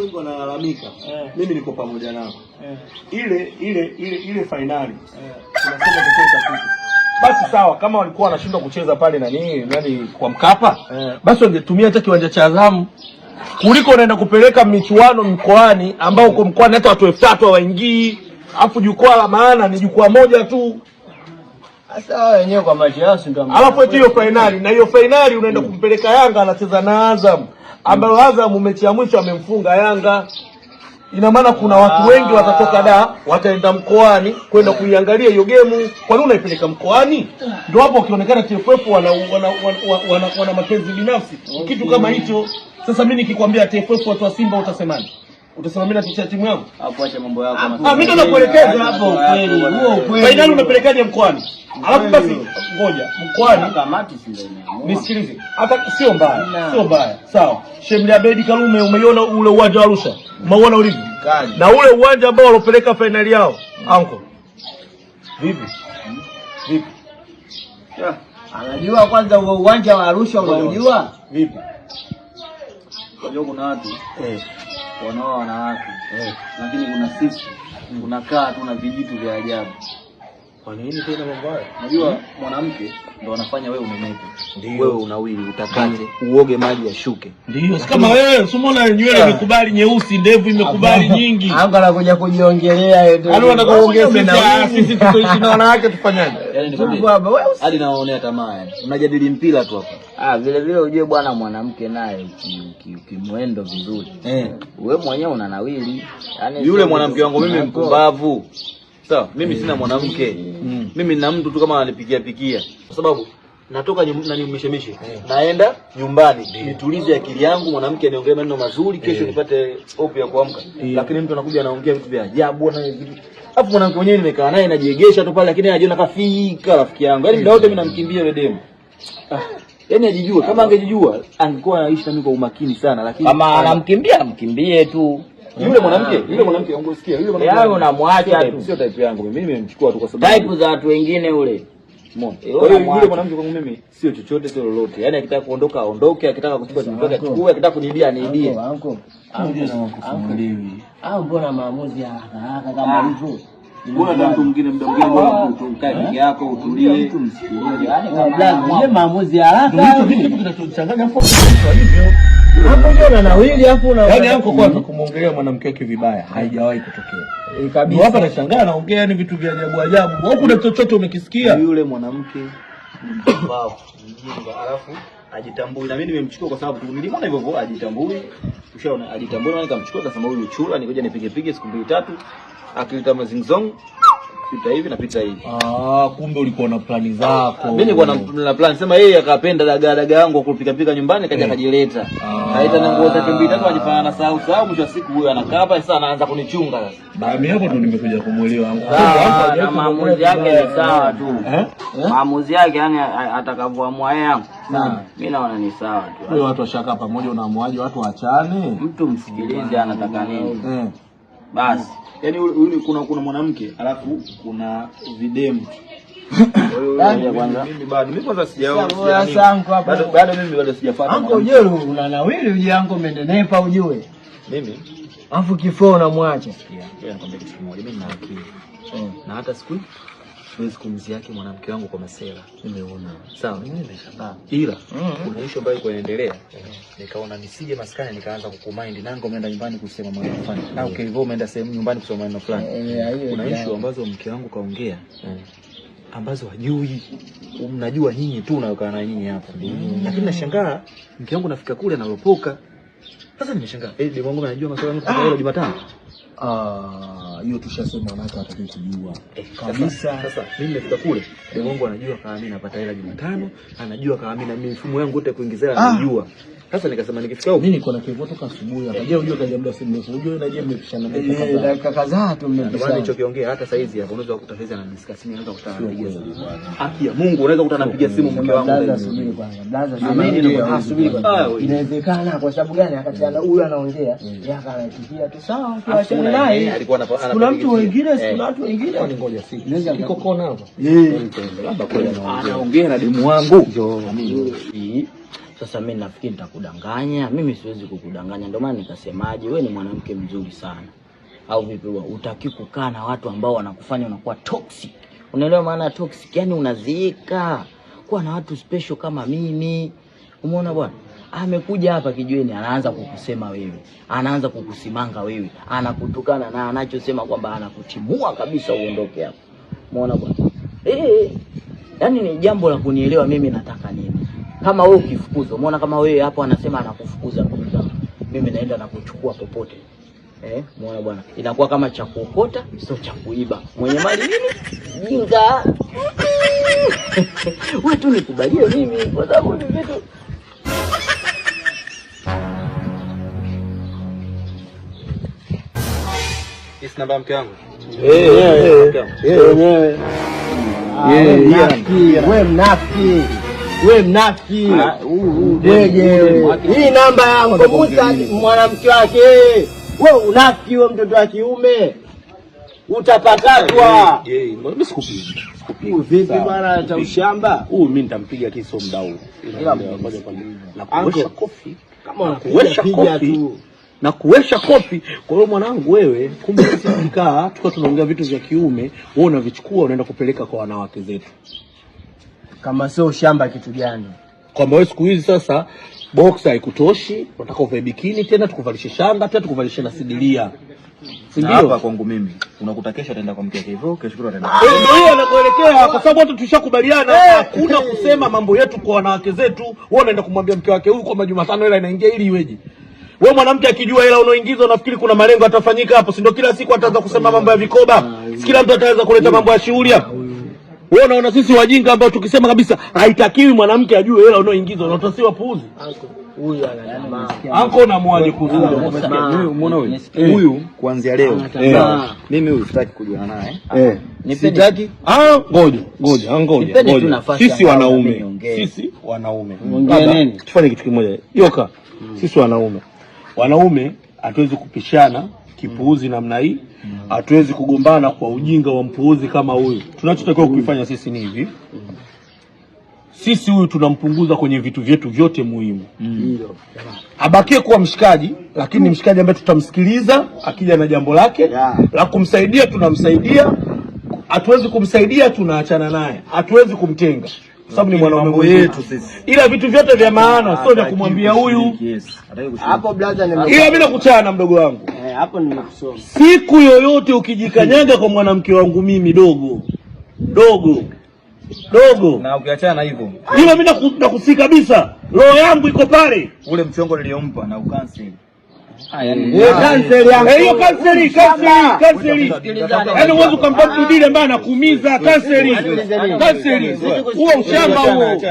wengi wanalalamika. Mimi niko pamoja nao. Ile finali. Tunasema tutacheza kitu. Basi sawa, kama walikuwa wanashindwa kucheza pale nani kwa Mkapa, basi wangetumia hata kiwanja cha Azam. Kuliko unaenda kupeleka michuano mkoani ambao uko mkoani hata watu 3000 hawaingii. Alafu jukwaa la maana ni jukwaa moja tu. Sasa wenyewe kwa macho yao ndio. Alafu hiyo finali, na hiyo finali unaenda kumpeleka Yanga anacheza na Azam. Ambayo Azam mechi ya mwisho amemfunga Yanga. Ina maana kuna watu wengi watatoka wataenda mkoani kwenda kuiangalia hiyo game. Kwa nini unaipeleka mkoani? Ndio hapo ukionekana TFF wana mapenzi binafsi. Kitu kama hicho. Sasa mimi nikikwambia TFF watu wa Simba utasemaje? Utasema mimi natisha timu yangu? Hapo acha mambo yako. Mimi ndo nakuelekeza hapo ukweli. Huo ukweli. Finali unapelekaje mkoani? Alafu basi ngoja, mkoani kamati si ndio? Nisikilize. Hata sio mbaya. Sio mbaya. Sawa. Shemli Abedi Karume umeiona ule uwanja wa Arusha? Umeona ulivyo? Na ule uwanja ambao walopeleka finali yao, anko. Vipi? Anajua kwanza uwanja wa Arusha unajua? Vipi? Unajua kuna watu wanao wanawake. Lakini kuna sisi unakaa tu na vijitu vya ajabu. Kwa nini tena mambo haya? Unajua mwanamke ndio anafanya wewe unenepe. Wewe unawili utakate, uoge maji yashuke. Ndio, si kama wewe, usimona nywele imekubali nyeusi, ndevu imekubali nyingi. Hapo anakuja kujiongelea yote. Hali wanataka kuongeza na sisi tukoishi na wanawake tufanyaje? Yaani ni baba wewe hadi naonea tamaa yani. Unajadili mpira tu hapa. Vile vile ujue bwana mwanamke naye ukimwendo vizuri. Wewe mwenyewe unanawili. Yaani yule mwanamke wangu mimi mpumbavu. Sawa, mimi sina mwanamke. Mimi nina mtu tu kama ananipikia kwa sababu natoka na nimeshemishe. Naenda nyumbani, nitulize akili yangu, mwanamke aniongelee maneno mazuri, kesho nipate hope ya kuamka. Lakini mtu anakuja anaongea vitu vya ajabu na vitu. Hapo mwanamke mwenyewe nimekaa naye najiegesha tu pale, lakini anajiona kafika rafiki yangu. Yaani muda wote mimi namkimbia yule demu. Yaani ajijue, kama angejijua angekuwa anaishi na mimi kwa umakini sana, lakini kama anamkimbia amkimbie tu. Yule mwanamke ungesikia yule mwanamke yao unamwacha tu, sio type yangu mimi nimemchukua tu kwa sababu type za watu wengine ule. Umeona? Kwa hiyo yule mwanamke kwangu mimi sio chochote sio lolote. Yaani akitaka kuondoka aondoke, akitaka kuchukua timu yake achukue, akitaka kunibia aniibie. Mbona maamuzi haraka kama hivyo? Mbona mtu mwingine muda mwingine ukae peke yako utulie mtu msikilize. Yaani kabla ile maamuzi haraka ndio kitu kinachochanganya hapo hivyo. Hapo ndio anawili hapo na yaani hapo kwanza kumuongelea mwanamke wake vibaya haijawahi kutokea. Kabisa. Hapa nashangaa anaongea yani vitu vya ajabu ajabu. Au kuna chochote umekisikia? Yule mwanamke mbao mjinga alafu ajitambui na mimi nimemchukua kwa sababu nilimwona hivyo hivyo ajitambui. Ushaona ajitambui na nikamchukua kasema huyu chula nikoje nipige siku 2-3 akilita mazingzong pita hivi na pita hivi. Kumbe ulikuwa na plani zako. Mimi nilikuwa na plan sema yeye akapenda daga yangu kupika nyumbani kaja kajileta. Kaita na nguo zake 2-3 ajifanya na sahau mwisho wa siku huyo anakaa hapa sasa anaanza kunichunga sasa. Mimi hapo ndo nimekuja kumuelewa wangu. Maamuzi yake ni sawa tu. Maamuzi yake yani atakavyoamua yeye yangu. Mimi naona ni sawa tu. Wewe watu washaka pamoja unaamwaje watu waachane? Mtu msikilize anataka nini. Basi. Yaani kuna mwanamke alafu kuna videmu. Mimi kwanza sijaona. Bado sijafuata. Anko je, unanawili uje yangu umenenepa ujue. Mimi afu kifo unamwacha. Sikia nikwambia kitu kimoja, mimi nina akili. Na hata siku siwezi kumzia yake mwanamke wangu kwa masela. Nimeona. Sawa, mimi nimeshangaa. Ila kuna issue ambayo inaendelea. Nikaona nisije maskani nikaanza kukumind nango umeenda nyumbani kusema maneno fulani. Na ukilivyo umeenda sehemu nyumbani kusema maneno fulani. Kuna issue ambazo mke wangu kaongea. Ambazo hajui. Mnajua nyinyi tu unaokaa na nyinyi hapa. Lakini nashangaa mke wangu nafika kule analopoka. Sasa nimeshangaa. Demu wangu anajua masuala yangu kutoka leo Jumatano. Hiyo tushasema wanawake hatakiwi kujua. Kabisa. Sasa mimi nimefika kule, demu wangu anajua kama mimi napata hela Jumatano, anajua kama mimi na mifumo yangu yote kuingizia anajua. Sasa nikasema nikifika huko mimi niko na kivyo toka asubuhi hapa. Je, unajua kaja muda si mrefu. Unajua na je mmepishana dakika kadhaa tu mmepishana. Ndio nilichokiongea hata saa hizi hapa unaweza kukuta sasa anadiscuss mimi unaweza kukutana na yeye. Haki ya Mungu unaweza kukutana napiga simu mke wangu. Blaza subiri kwanza. Blaza subiri kwanza. Inawezekana kwa sababu gani akachana huyu anaongea, yeye akanaitikia tu sawa tuachane naye. Kuna mtu wengine, kuna watu wengine. Kwani ngoja siku. Iko kona hapa. Labda kweli anaongea na demu wangu. Sasa mimi nafikiri nitakudanganya. Mimi siwezi kukudanganya. Ndio maana nikasemaje, wewe ni mwanamke mzuri sana. Au vipi wewe? Utaki kukaa na watu ambao wanakufanya unakuwa toxic. Unaelewa maana toxic? Yaani unaziika. Kuwa na watu special kama mimi. Umeona bwana? Amekuja hapa kijiweni anaanza kukusema wewe. Anaanza kukusimanga wewe. Anakutukana na anachosema kwamba anakutimua kabisa uondoke hapo. Umeona bwana? Yaani ni jambo la kunielewa mimi nataka nini. Kama wewe ukifukuzwa, umeona kama wewe hapo anasema anakufukuza mimi naenda na kuchukua popote. Umeona bwana? Inakuwa kama cha kuokota, sio cha kuiba. Mwenye mali nini? Jinga. Wewe tu nikubalie mimi kwa sababu ni vitu. Isi namba mke wangu. Wewe mnafiki. Wewe mnafiki. Hii namba yangu kukuta mwanamke wake. Wewe unafiki wewe mtoto wa kiume. Utapakatwa. Mbona sikupi? Vipi bwana cha ushamba? Mimi nitampiga kiso muda huu. Ila moja kwa moja. Na kuwesha kofi. Kama unakuwesha kofi tu. Na kuwesha kofi. Kwa hiyo mwanangu wewe, kumbe sisi tukikaa tuko tunaongea vitu vya kiume, wewe unavichukua unaenda kupeleka kwa wanawake zetu. Kama sio shamba kitu gani? Kwamba wewe siku hizi sasa boxer haikutoshi, unataka uvae bikini tena tukuvalishe shanga tena tukuvalishe na sidilia. Si ndio? Hapa kwangu mimi. Unakuta kesho ataenda kwa mke wake hivyo, kesho kutwa ataenda. Ndio hiyo anakuelekea kwa sababu watu tushakubaliana hakuna kusema mambo yetu kwa wanawake zetu. Wewe unaenda kumwambia mke wake huyu kwa Jumatano hela inaingia ili iweje? Wewe mwanamke akijua hela unaoingiza unafikiri kuna malengo atafanyika hapo? Si ndio kila siku ataanza kusema mambo ya vikoba? Kila mtu ataanza kuleta mambo ya shughuli hapo. Wewe unaona sisi wajinga ambao tukisema kabisa haitakiwi mwanamke ajue hela unaoingiza unatasiwa puuzi. Huyu ananiambia. Anko na mwaje kuuzi. Umeona huyu? Huyu kuanzia leo. Mimi huyu sitaki kujua naye. Sitaki. Ngoja. Sisi wanaume. Tufanye kitu kimoja. Yoka. Sisi wanaume hatuwezi kupishana kipuuzi namna hii. Hatuwezi kugombana kwa ujinga wa mpuuzi kama huyu. Tunachotakiwa kuifanya sisi ni hivi. Sisi huyu tunampunguza kwenye vitu vyetu vyote muhimu. Abakie kuwa mshikaji, lakini mshikaji ambaye tutamsikiliza akija na jambo lake, la kumsaidia tunamsaidia. Hatuwezi kumsaidia tunaachana naye. Hatuwezi kumtenga. Kwa sababu ni mwanaume wetu sisi. Ila vitu vyote vya maana sio vya kumwambia huyu. Hapo brother ila mimi nakuchana mdogo wangu. Hapo nimekusoma. Siku yoyote ukijikanyaga kwa mwanamke wangu mimi dogo. Na ukiachana hivyo. Ila mimi nakusi kabisa. Roho yangu iko pale. Ule mchongo niliompa na ukansel. Cancel yangu. Hiyo cancel. Yaani uwezo kumpa mtu dile ambaye anakuumiza cancel. Huo ushamba huo.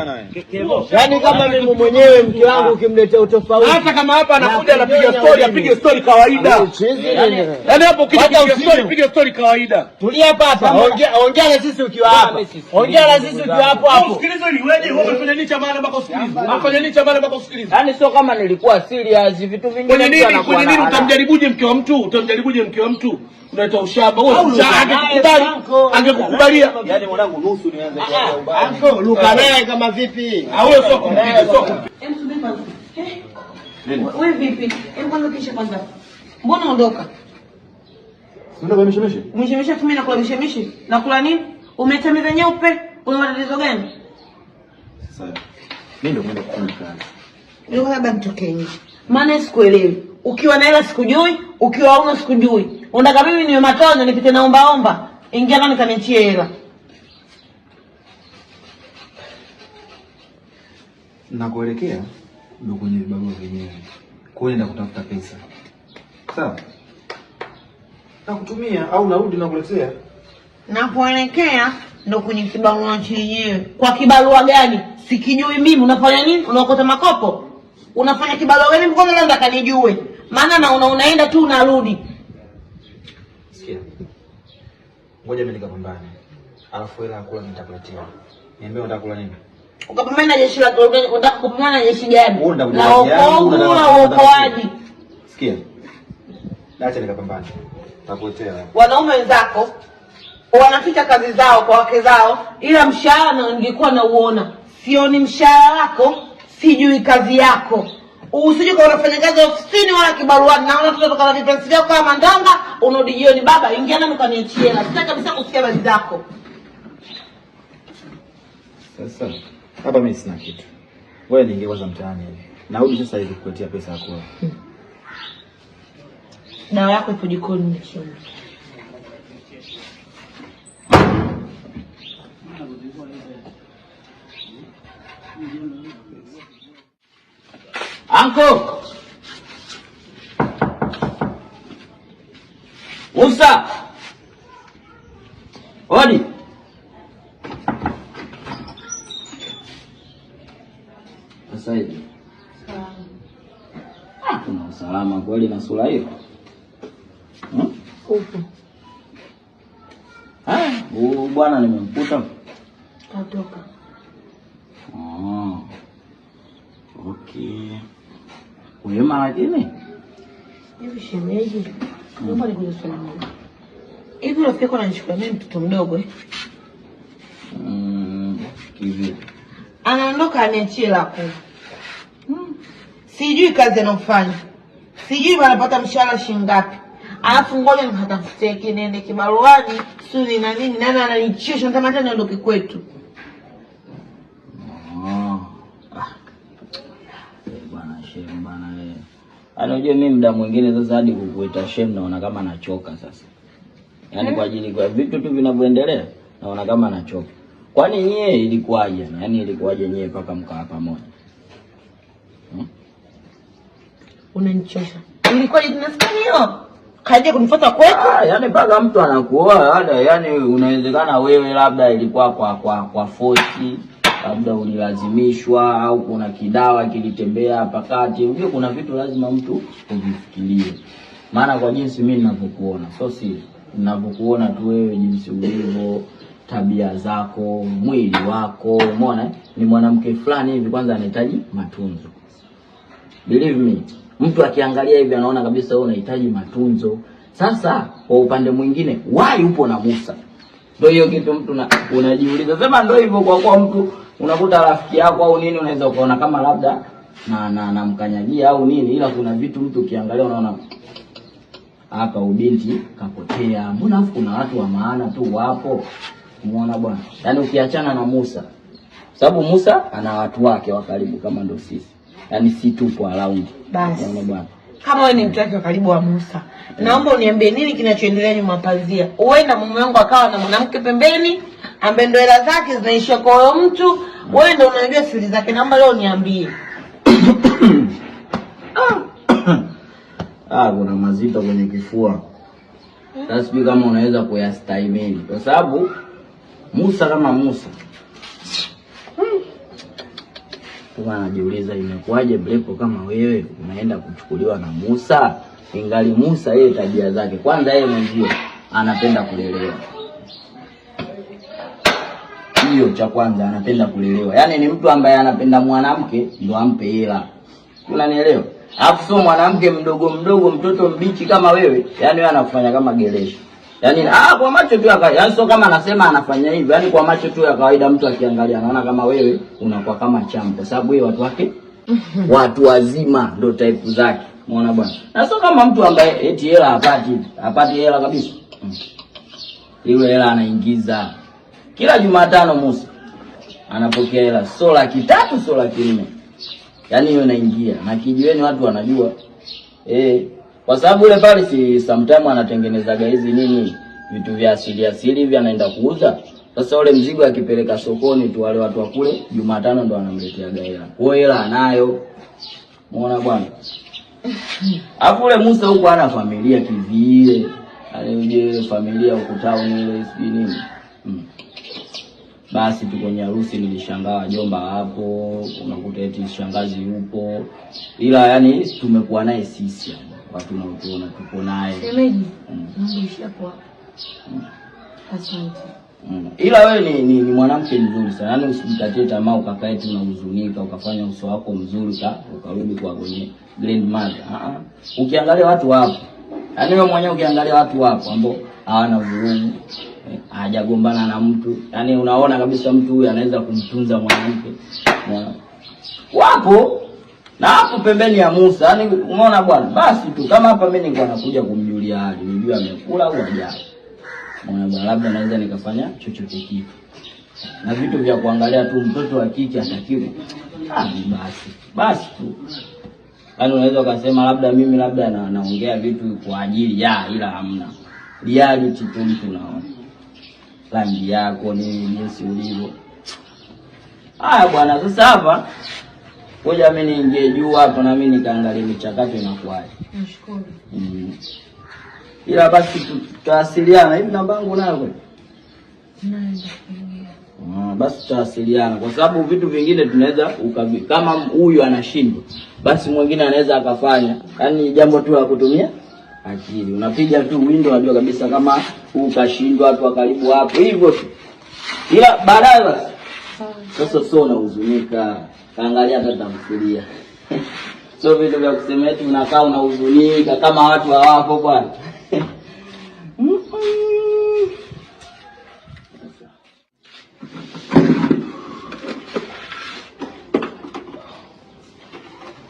Yaani kama mimi mwenyewe mke wangu ukimletea utofauti. Hata kama hapa anakuja anapiga story, apige story kawaida. Yaani hapo piga story kawaida. Tulia hapa. Ongea na sisi ukiwa hapa. Ongea na sisi ukiwa hapo. Usikilize ili wewe umefanya nini cha maana mpaka usikilize? Unafanya nini cha maana mpaka usikilize? Yaani sio kama nilikuwa serious vitu vingine. Kwenye nini utamjaribuje mke wa mtu? Unaita ushamba. Wewe angekukubalia. Yaani mwanangu nusu nianze kwa Anko luka naye kama vipi? Wewe sio kumpiga. Wewe vipi? Kwanza kisha kwanza. Mbona ondoka? Ndio kwa mishemishe? Mishemishe mimi nakula mishemishe. Nakula nini? Umetameza nyeupe? Una matatizo gani? Sasa mimi ndio mwenda kufanya kazi. Ndio labda nitoke nje. Maana sikuelewi. Ukiwa na hela sikujui, ukiwa huna sikujui. Unataka mimi niwe matonyo nipite naomba. Ingia ndani kaniachie hela. Nakuelekea ndio kwenye vibarua vyenyewe. Kwenda kutafuta pesa. Sawa? Nakutumia au narudi nakuletea. Napoelekea ndo kwenye kibarua chenyewe. Kwa kibarua gani? Sikijui mimi. Unafanya nini? Unaokota makopo? Unafanya kibarua gani? Mbona leo nataka nijue. Maana na unaenda tu unarudi. Sikia. Ngoja mimi nikapambane. Alafu hela kula nitakuletea. Niambie unataka kula nini? Ukapambana na jeshi la unataka kupambana na jeshi gani? Na uokoaji. Sikia. Acha nikapambane. Nitakuletea. Wanaume wenzako wanaficha kazi zao kwa wake zao, ila mshahara na ningekuwa na uona. Sioni mshahara wako, sijui kazi yako. Usije kwa unafanya kazi ofisini wala kibaruani, naona tutatoka na vipenzi vyako kama mandanga, unarudi jioni baba, ingia ndani ukaniachie. Na sitaki kabisa kusikia habari zako. Sasa hapa mimi sina kitu. Wewe ningewaza mtaani hivi. Narudi sasa hivi kukuletea pesa yako. Dawa yako ipo jikoni nimechoma. Anko! Musa! Odi! Sasa hivi. Kuna usalama kweli na sura hiyo? Upo. Huyu bwana nimemkuta. Katoka. Okay. Wema lakini? Hivi shemeji, naomba nikuulize swali moja. Hivi rafiki yako ananichukua mimi mtoto mdogo Hivi. Anaondoka aniachie lako. Sijui kazi anofanya. Sijui anapata mshahara shilingi ngapi. Alafu ngoja nikatafutie kinene kibaruani, suni na nini, nani ananichosha nitamata niondoke kwetu. Bwana shem bwana wewe. Unajua mimi muda mwingine sasa hadi kukuita shem naona kama nachoka sasa. Yaani kwa ajili kwa vitu tu vinavyoendelea naona kama nachoka. Kwani nyie ilikuwaje? Yaani ilikuwaje nyie mpaka mkaa pamoja? Unanichosha. Ilikuwa tunasikia hiyo. Kaje kunifuata kwetu? Yaani mpaka mtu anakuoa yaani unawezekana wewe labda ilikuwa kwa force, labda ulilazimishwa au kuna kidawa kilitembea hapa kati. Unajua kuna vitu lazima mtu uvifikirie. Maana kwa jinsi mimi ninavyokuona, si ninavyokuona tu wewe jinsi ulivyo, tabia zako, mwili wako, umeona ni mwanamke fulani hivi kwanza anahitaji matunzo. Believe me, mtu akiangalia hivi anaona kabisa wewe unahitaji matunzo. Sasa kwa upande mwingine, why upo na Musa? Ndio hiyo kitu mtu unajiuliza. Sema ndio hivyo kwa kuwa mtu unakuta rafiki yako au nini unaweza ukaona kama labda na mkanyagia au nini, ila kuna vitu mtu ukiangalia unaona hapa ubinti kapotea. Mbona kuna watu wa maana tu wapo? Umeona bwana? Yaani ukiachana na Musa. Sababu Musa ana watu wake wa karibu kama ndio sisi. Yaani si tupo around. Basi. Unaona bwana? Kama wewe ni mtu wake wa karibu wa Musa, naomba uniambie nini kinachoendelea nyuma pazia. Uenda mume wangu akawa na mwanamke pembeni ambaye ndo hela zake zinaishia kwa huyo mtu, wewe ndio unajua siri zake. Naomba leo niambie. Kuna mazito kwenye kifua. Sasa sijui kama unaweza kuyastahimili. Kwa sababu Musa kama Musa. Kama anajiuliza imekuwaje Blepo kama wewe unaenda kuchukuliwa na Musa? Ingali Musa yeye tabia zake. Kwanza yeye mwenyewe anapenda kulelewa. Hiyo cha kwanza anapenda kulelewa. Yaani ni mtu ambaye anapenda mwanamke ndio ampe hela. Unanielewa? Alafu sio mwanamke mdogo mtoto mbichi kama wewe, yaani wewe anakufanya kama gereshi. Yaani kwa macho tu yaani sio kama anasema anafanya hivyo, yaani kwa macho tu ya kawaida mtu akiangalia anaona kama wewe unakuwa kama chambo kwa sababu yeye watu wake watu wazima ndio type zake. Umeona bwana? Na sio kama mtu ambaye eti hela hapati hela kabisa. Ile hela anaingiza kila Jumatano Musa anapokea hela sio 300 sio 400. Yaani hiyo inaingia na kijiweni watu wanajua. Kwa sababu ule pale si sometime anatengenezaga hizi nini vitu vya asili hivi anaenda kuuza. Sasa ule mzigo akipeleka sokoni tu wale watu wa kule Jumatano ndo anamletea hela. Kwa hela anayo. Muona bwana. Alafu ule Musa huko ana familia kivile. Alije familia huko town ile sijui nini. Basi tu kwenye harusi nilishangaa wajomba hapo, unakuta eti shangazi yupo. Ila yani tumekuwa naye sisi watu tunaotuona tupo naye. Shemeji, ndio hapo. Asante. Ila wewe ni mwanamke mzuri sana. Yaani usijikatie tamaa ukakae tu unahuzunika ukafanya uso wako mzuri ukarudi kwa kwenye grandmother. Ukiangalia watu hapo. Yaani wewe mwenyewe ukiangalia watu hapo ambao hawana vurugu, hajagombana na mtu. Yaani unaona kabisa mtu huyu anaweza kumtunza mwanamke. Wapo na hapo pembeni ya Musa. Yaani umeona bwana? Basi tu kama hapa mimi nilikuwa nakuja kumjulia hali, nijue amekula au hajala. Umeona bwana, labda naweza nikafanya chochote kitu. Na vitu vya kuangalia tu mtoto wa kike atakiwa. Basi tu. Yaani unaweza ukasema labda mimi naongea vitu kwa ajili ya, ila hamna. Reality tu mtu unaona. Rangi yako ni jinsi ulivyo. Haya bwana, sasa hapa ngoja mimi niingie juu hapo na mimi nikaangalia michakato inakuwaje. Nashukuru. Ila basi tutawasiliana. Hivi namba yangu nayo kweli? Naenda. Basi tutawasiliana kwa sababu vitu vingine tunaweza kama huyu anashindwa, basi mwingine anaweza akafanya. Yaani jambo tu la kutumia akili. Unapiga tu window unajua kabisa kama huu kashindwa, watu wa karibu hapo hivyo tu. Ila baadaye basi sasa sio unahuzunika, kaangalia hata tamthilia. Sio vitu vya kusema eti unakaa unahuzunika kama watu hawapo bwana.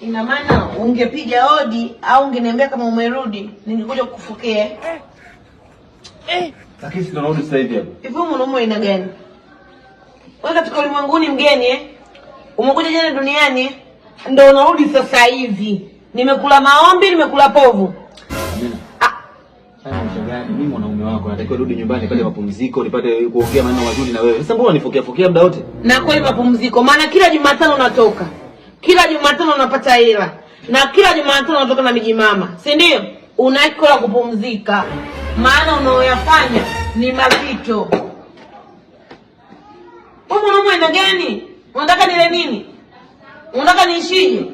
Ina maana ungepiga hodi au ungeniambia kama umerudi, ningekuja kukufokea. Lakini si tunarudi sasa hivi hapo. Hivyo mwanaume ina gani? Wewe katika ulimwenguni mgeni umekuja jana duniani ndio unarudi sasa hivi. Nimekula maombi, nimekula povu. Mimi mwanaume wako natakiwa rudi nyumbani pale mapumziko nipate kuongea maneno mazuri na wewe. Sasa mbona unifokea muda wote? Na kweli mapumziko, maana kila Jumatano unatoka. Kila Jumatano unapata hela. Na kila Jumatano unatoka na miji mama. Si ndio? Unaikola kupumzika. Maana unaoyafanya ni mazito. Wewe mwanaume ina gani? Unataka nile nini? Unataka niishije?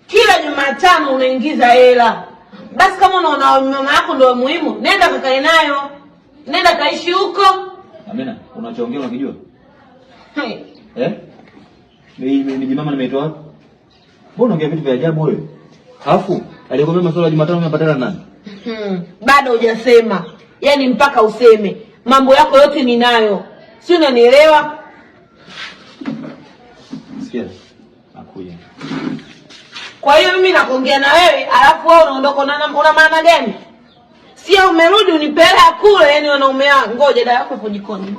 Kila Jumatano unaingiza hela. Basi kama unaona mama yako ndio muhimu, nenda kakae nayo. Nenda kaishi huko. Amina, unachoongea unakijua? Mimi mama nimeitoa wapi? Mbona unaongea vitu vya ajabu wewe? Alafu alikwambia masuala ya Jumatano umepatana nani? Bado hujasema. Yaani mpaka useme. Mambo yako yote ninayo. Si unanielewa? Sikia. Nakuja. Kwa hiyo mimi nakuongea na wewe, alafu wewe unaondoka una maana gani? Sio umerudi unipeleka kule, yani wanaume wangu. Ngoja dada yako hapo jikoni.